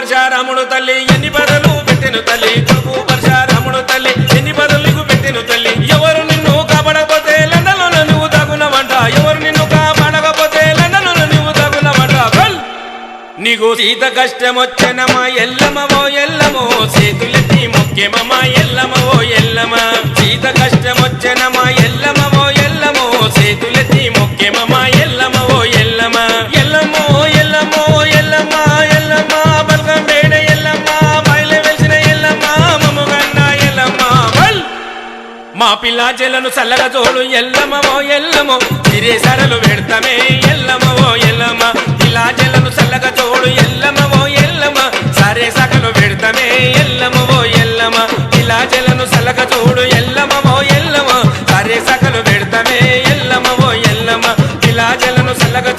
పరశురాముడు తల్లి ఎన్ని బదులు పెట్టెను తల్లి కొడుకు పరశురాముడు తల్లి ఎన్ని బదులు నీకు పెట్టెను తల్లి ఎవరు నిన్ను కాపాడకపోతే లండన్లో నువ్వు తగునవంట ఎవరు నిన్ను కాపాడకపోతే లండన్లో నువ్వు తగునవంట నీకు సీత కష్టం వచ్చెనమా ఎల్లమవో ఎల్లమో చేతులెత్తి ముఖ్యమమ్మా ఎల్లమవో ఎల్లమ సీత కష్టం వచ్చెనమా ఎల్లమవో ఎల్లమో చేతులెత్తి ముఖ్యమమ్మా ఎల్లమవో ఎల్లమ ఎల్లమో ఎల్లమో ఎల్లమ్మ ఎల్లమ్మ బల్గం బేడ ఎల్లమ్మ బయలు వెలిసిన ఎల్లమ్మ మమ్మగన్న ఎల్లమ్మ మా పిల్ల చెల్లను చల్లగా తోడు ఎల్లమవో ఎల్లమో సిరేసరలు పెడతామే ఎల్లమవో ఎల్లమ్మ పిల్ల చెల్లను చల్లగా తోడు ఎల్లమవో ఎల్లమ్మ సరే సకలు పెడతామే ఎల్లమవో ఎల్లమ్మ పిల్ల చెల్లను చల్లగా తోడు ఎల్లమవో ఎల్లమ్మ సరే సకలు పెడతామే ఎల్లమవో ఎల్లమ్మ పిల్ల చెల్లను చల్లగా